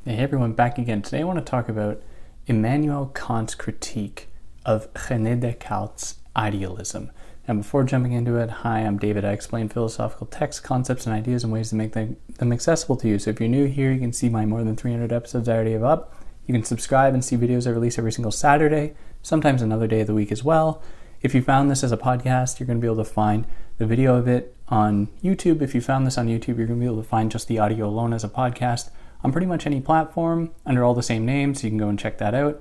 Hey everyone, back again. Today I want to talk about Immanuel Kant's critique of René Descartes' idealism. Now before jumping into it, hi, I'm David. I explain philosophical texts, concepts, and ideas in ways to make them accessible to you. So if you're new here, you can see my more than 300 episodes I already have up. You can subscribe and see videos I release every single Saturday, sometimes another day of the week as well. If you found this as a podcast, you're going to be able to find the video of it on YouTube. If you found this on YouTube, you're going to be able to find just the audio alone as a podcast on pretty much any platform under all the same names, so you can go and check that out.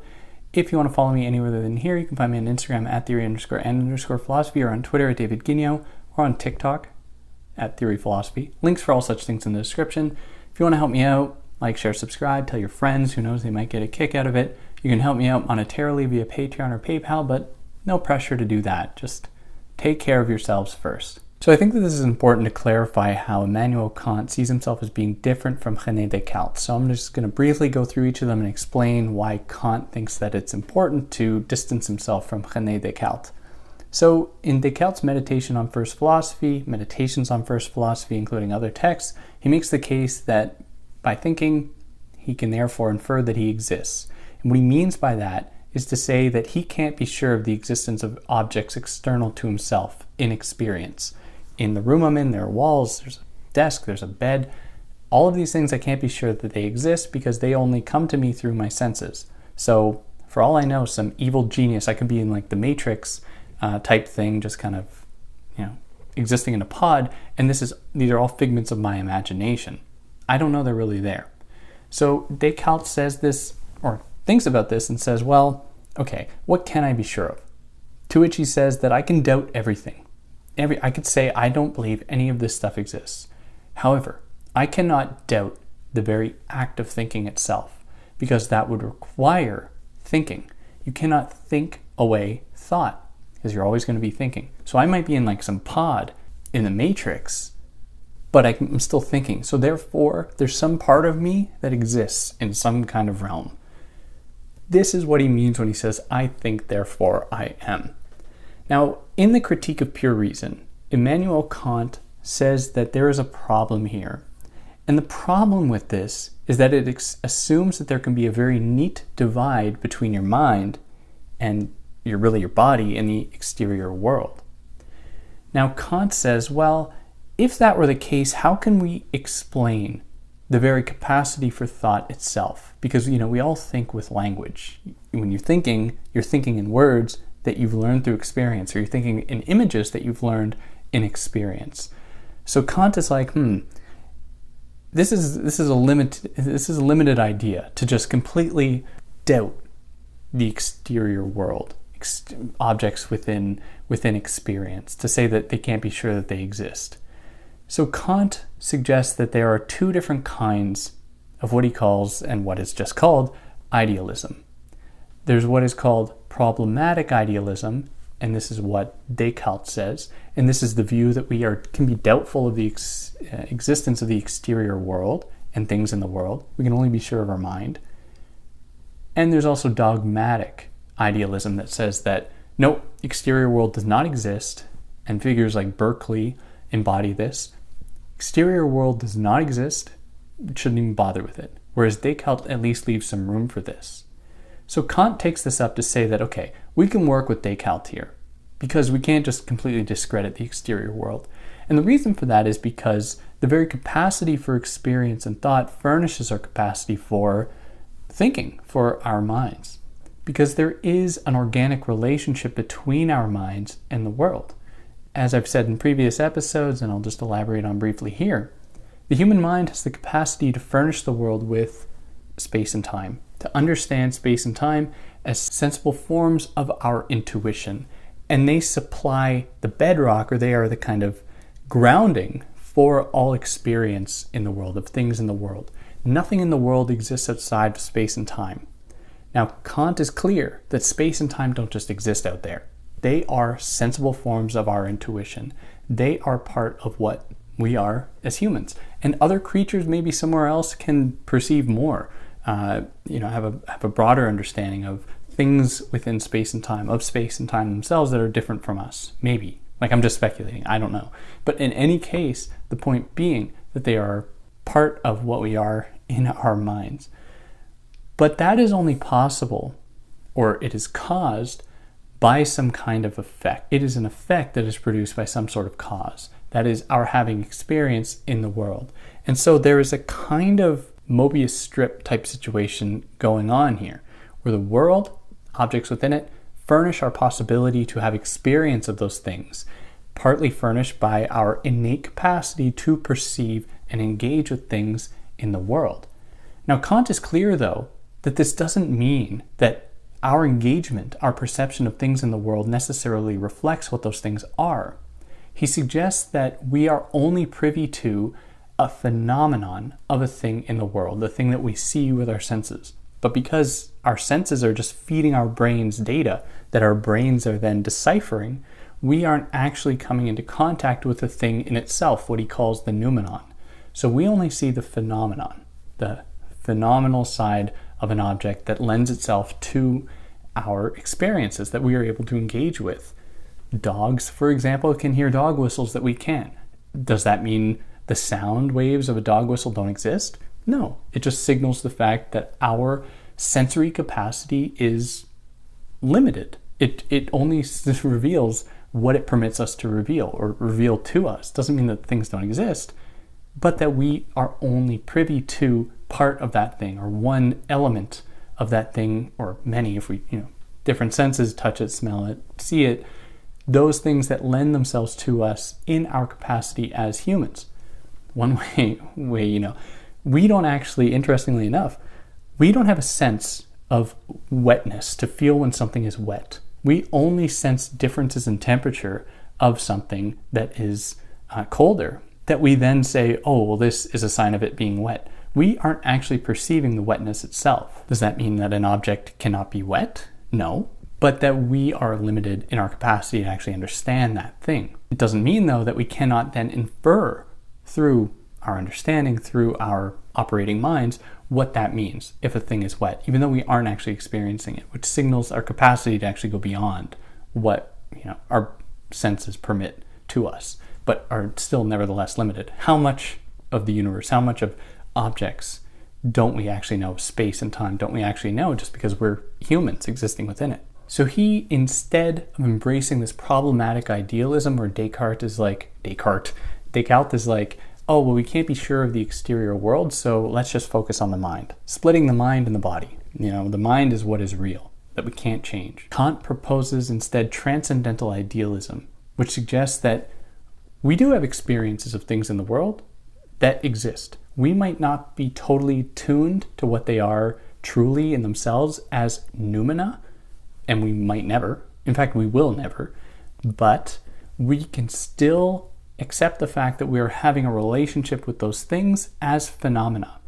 If you want to follow me anywhere other than here, you can find me on Instagram at theory_and_philosophy, or on Twitter at David Guigno, or on TikTok at theoryphilosophy. Links for all such things in the description. If you want to help me out, like, share, subscribe, tell your friends, who knows, they might get a kick out of it. You can help me out monetarily via Patreon or PayPal, but no pressure to do that. Just take care of yourselves first. So I think that this is important to clarify how Immanuel Kant sees himself as being different from René Descartes. So I'm just going to briefly go through each of them and explain why Kant thinks that it's important to distance himself from René Descartes. So in Descartes' Meditations on First Philosophy, including other texts, he makes the case that by thinking, he can therefore infer that he exists. And what he means by that is to say that he can't be sure of the existence of objects external to himself in experience. In the room I'm in, there are walls, there's a desk, there's a bed. All of these things I can't be sure that they exist because they only come to me through my senses. So for all I know, some evil genius, I could be in like the Matrix type thing, just kind of, existing in a pod, and these are all figments of my imagination. I don't know they're really there. So Descartes says this, or thinks about this and says, well, okay, what can I be sure of? To which he says that I can doubt everything. I could say I don't believe any of this stuff exists. However, I cannot doubt the very act of thinking itself, because that would require thinking. You cannot think away thought, because you're always going to be thinking. So I might be in like some pod in the Matrix, but I'm still thinking. So therefore, there's some part of me that exists in some kind of realm. This is what he means when he says, I think, therefore I am. Now, in the Critique of Pure Reason, Immanuel Kant says that there is a problem here. And the problem with this is that it assumes that there can be a very neat divide between your mind and your body in the exterior world. Now, Kant says, well, if that were the case, how can we explain the very capacity for thought itself? Because, we all think with language. When you're thinking in words that you've learned through experience, or you're thinking in images that you've learned in experience. So Kant is like, this is a limited idea to just completely doubt the exterior world, objects within experience, to say that they can't be sure that they exist. So Kant suggests that there are two different kinds of what he calls, and what is just called, idealism. There's what is called problematic idealism, and this is what Descartes says, and this is the view that we can be doubtful of the existence of the exterior world and things in the world. We can only be sure of our mind. And there's also dogmatic idealism that says that, no, exterior world does not exist, and figures like Berkeley embody this. Exterior world does not exist, we shouldn't even bother with it. Whereas Descartes at least leaves some room for this. So Kant takes this up to say that, okay, we can work with Descartes here, because we can't just completely discredit the exterior world. And the reason for that is because the very capacity for experience and thought furnishes our capacity for thinking, for our minds. Because there is an organic relationship between our minds and the world. As I've said in previous episodes, and I'll just elaborate on briefly here, the human mind has the capacity to furnish the world with space and time, to understand space and time as sensible forms of our intuition. And they supply the bedrock, or they are the kind of grounding for all experience in the world, of things in the world. Nothing in the world exists outside of space and time. Now, Kant is clear that space and time don't just exist out there. They are sensible forms of our intuition. They are part of what we are as humans. And other creatures maybe somewhere else can perceive more, have a broader understanding of things within space and time, of space and time themselves, that are different from us. Maybe. Like, I'm just speculating. I don't know. But in any case, the point being that they are part of what we are in our minds. But that is only possible, or it is caused by some kind of effect. It is an effect that is produced by some sort of cause. That is our having experience in the world. And so there is a kind of Mobius strip type situation going on here, where the world, objects within it, furnish our possibility to have experience of those things, partly furnished by our innate capacity to perceive and engage with things in the world. Now, Kant is clear, though, that this doesn't mean that our engagement, our perception of things in the world necessarily reflects what those things are. He suggests that we are only privy to a phenomenon of a thing in the world, the thing that we see with our senses. But because our senses are just feeding our brains data that our brains are then deciphering, we aren't actually coming into contact with the thing in itself, what he calls the noumenon. So we only see the phenomenon, the phenomenal side of an object that lends itself to our experiences that we are able to engage with. Dogs, for example, can hear dog whistles that we can't. Does that mean the sound waves of a dog whistle don't exist? No, it just signals the fact that our sensory capacity is limited. It only reveals what it permits us to reveal or reveal to us. Doesn't mean that things don't exist, but that we are only privy to part of that thing or one element of that thing, or many, if we, different senses, touch it, smell it, see it, those things that lend themselves to us in our capacity as humans. One way, we don't actually, interestingly enough, we don't have a sense of wetness to feel when something is wet. We only sense differences in temperature of something that is colder, that we then say, oh, well, this is a sign of it being wet. We aren't actually perceiving the wetness itself. Does that mean that an object cannot be wet? No, but that we are limited in our capacity to actually understand that thing. It doesn't mean, though, that we cannot then infer through our understanding, through our operating minds, what that means if a thing is wet, even though we aren't actually experiencing it, which signals our capacity to actually go beyond what our senses permit to us, but are still nevertheless limited. How much of the universe, how much of objects don't we actually know? Space and time don't we actually know, just because we're humans existing within it? So he, instead of embracing this problematic idealism where Descartes is like, oh, well, we can't be sure of the exterior world, so let's just focus on the mind. Splitting the mind and the body. The mind is what is real, that we can't change. Kant proposes instead transcendental idealism, which suggests that we do have experiences of things in the world that exist. We might not be totally tuned to what they are truly in themselves as noumena, and we might never. In fact, we will never. But we can still accept the fact that we are having a relationship with those things as phenomena.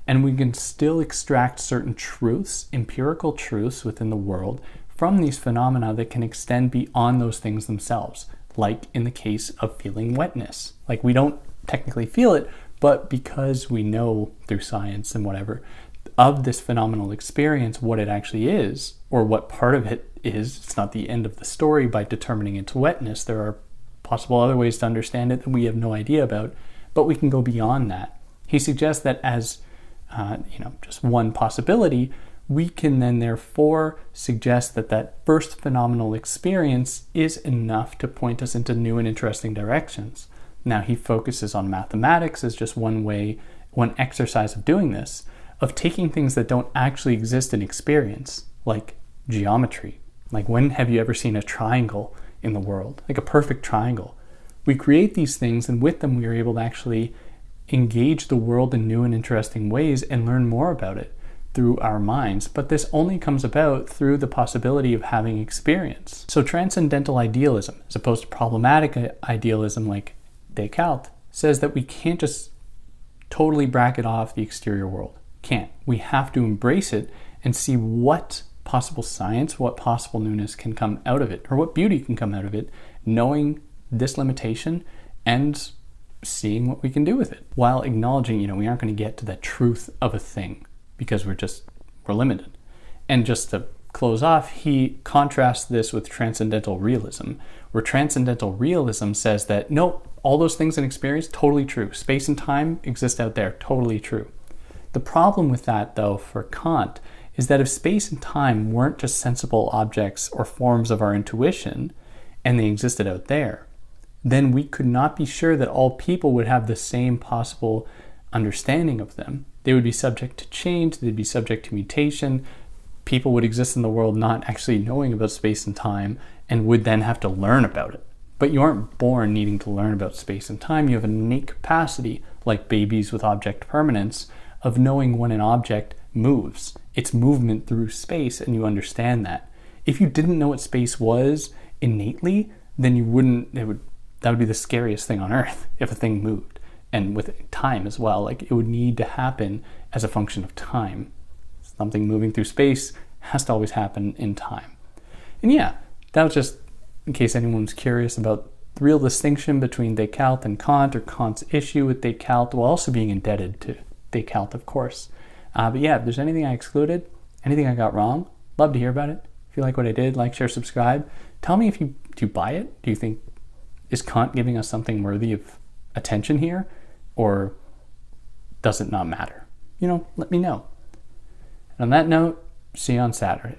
And we can still extract certain truths, empirical truths within the world from these phenomena that can extend beyond those things themselves, like in the case of feeling wetness. Like, we don't technically feel it, but because we know through science and whatever of this phenomenal experience what it actually is, or what part of it is, it's not the end of the story by determining its wetness. There are possible other ways to understand it that we have no idea about, but we can go beyond that. He suggests that as just one possibility, we can then therefore suggest that that first phenomenal experience is enough to point us into new and interesting directions. Now, he focuses on mathematics as just one way, one exercise of doing this, of taking things that don't actually exist in experience, like geometry. Like, when have you ever seen a triangle in the world, like a perfect triangle? We create these things, and with them we are able to actually engage the world in new and interesting ways and learn more about it through our minds. But this only comes about through the possibility of having experience. So transcendental idealism, as opposed to problematic idealism like Descartes, says that we can't just totally bracket off the exterior world. Can't. We have to embrace it and see what possible science, what possible newness can come out of it, or what beauty can come out of it, knowing this limitation and seeing what we can do with it, while acknowledging, we aren't going to get to the truth of a thing because we're limited. And just to close off, he contrasts this with transcendental realism, where transcendental realism says that, no, all those things in experience, totally true. Space and time exist out there, totally true. The problem with that, though, for Kant, is that if space and time weren't just sensible objects or forms of our intuition, and they existed out there, then we could not be sure that all people would have the same possible understanding of them. They would be subject to change, they'd be subject to mutation. People would exist in the world not actually knowing about space and time and would then have to learn about it. But you aren't born needing to learn about space and time. You have an innate capacity, like babies with object permanence, of knowing when an object moves. It's movement through space, and you understand that. If you didn't know what space was innately, then you wouldn't, that would be the scariest thing on earth if a thing moved. And with time as well, like it would need to happen as a function of time. Something moving through space has to always happen in time. And yeah, that was just in case anyone's curious about the real distinction between Descartes and Kant, or Kant's issue with Descartes, while also being indebted to Descartes, of course. But yeah, if there's anything I excluded, anything I got wrong, love to hear about it. If you like what I did, like, share, subscribe. Tell me do you buy it? Do you think, is Kant giving us something worthy of attention here? Or does it not matter? Let me know. And on that note, see you on Saturday.